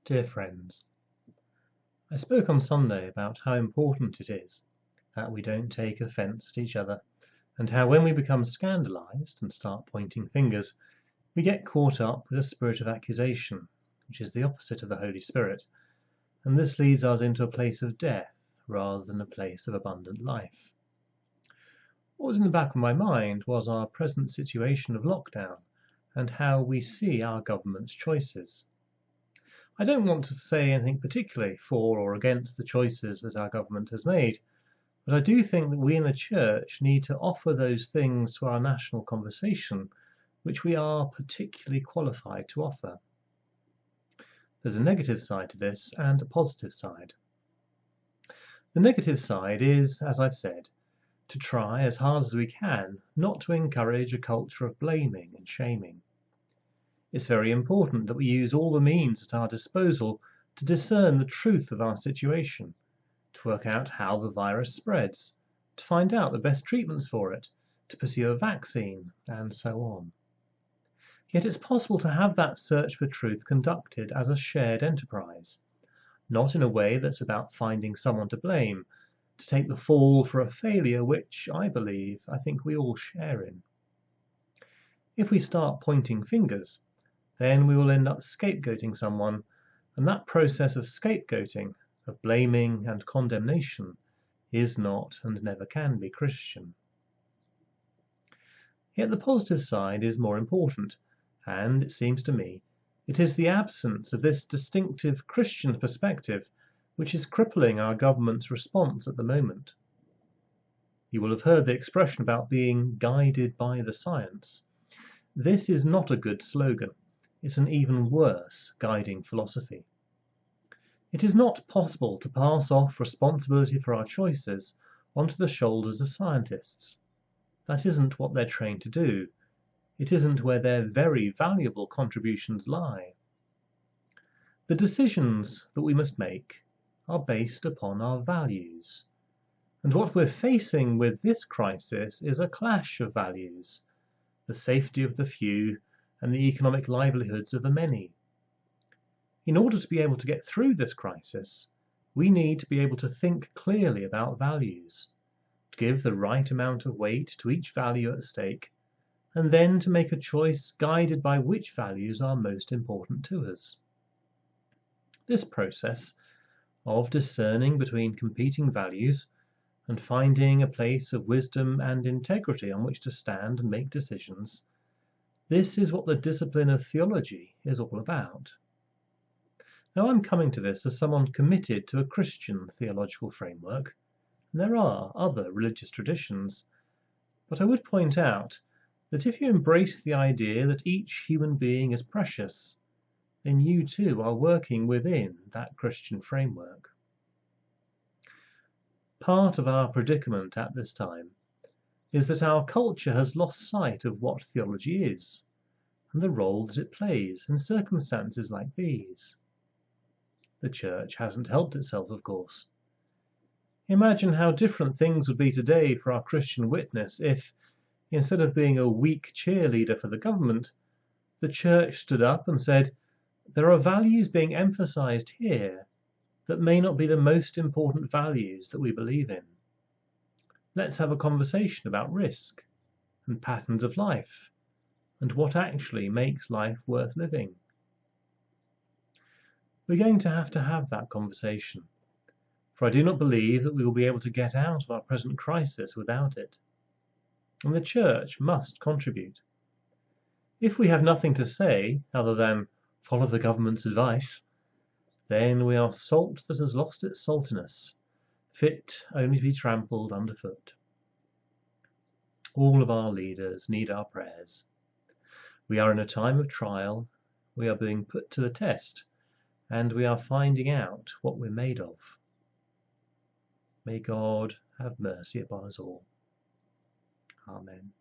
Dear friends, I spoke on Sunday about how important it is that we don't take offence at each other, and how when we become scandalised and start pointing fingers, we get caught up with a spirit of accusation, which is the opposite of the Holy Spirit, and this leads us into a place of death rather than a place of abundant life. What was in the back of my mind was our present situation of lockdown and how we see our government's choices. I don't want to say anything particularly for or against the choices that our government has made, but I do think that we in the Church need to offer those things to our national conversation which we are particularly qualified to offer. There's a negative side to this and a positive side. The negative side is, as I've said, to try as hard as we can not to encourage a culture of blaming and shaming. It's very important that we use all the means at our disposal to discern the truth of our situation, to work out how the virus spreads, to find out the best treatments for it, to pursue a vaccine, and so on. Yet it's possible to have that search for truth conducted as a shared enterprise, not in a way that's about finding someone to blame, to take the fall for a failure which, I think we all share in. If we start pointing fingers, then we will end up scapegoating someone, and that process of scapegoating, of blaming and condemnation, is not and never can be Christian. Yet the positive side is more important, and, it seems to me, it is the absence of this distinctive Christian perspective which is crippling our government's response at the moment. You will have heard the expression about being guided by the science. This is not a good slogan. It's an even worse guiding philosophy. It is not possible to pass off responsibility for our choices onto the shoulders of scientists. That isn't what they're trained to do. It isn't where their very valuable contributions lie. The decisions that we must make are based upon our values. And what we're facing with this crisis is a clash of values, the safety of the few and the economic livelihoods of the many. In order to be able to get through this crisis, we need to be able to think clearly about values, to give the right amount of weight to each value at stake, and then to make a choice guided by which values are most important to us. This process of discerning between competing values and finding a place of wisdom and integrity on which to stand and make decisions, this is what the discipline of theology is all about. Now, I'm coming to this as someone committed to a Christian theological framework, and there are other religious traditions, but I would point out that if you embrace the idea that each human being is precious, then you too are working within that Christian framework. Part of our predicament at this time is that our culture has lost sight of what theology is and the role that it plays in circumstances like these. The Church hasn't helped itself, of course. Imagine how different things would be today for our Christian witness if, instead of being a weak cheerleader for the government, the Church stood up and said, "There are values being emphasized here that may not be the most important values that we believe in. Let's have a conversation about risk and patterns of life and what actually makes life worth living." We're going to have that conversation, for I do not believe that we will be able to get out of our present crisis without it. And the Church must contribute. If we have nothing to say other than follow the government's advice, then we are salt that has lost its saltiness, fit only to be trampled underfoot. All of our leaders need our prayers. We are in a time of trial, we are being put to the test, and we are finding out what we're made of. May God have mercy upon us all. Amen.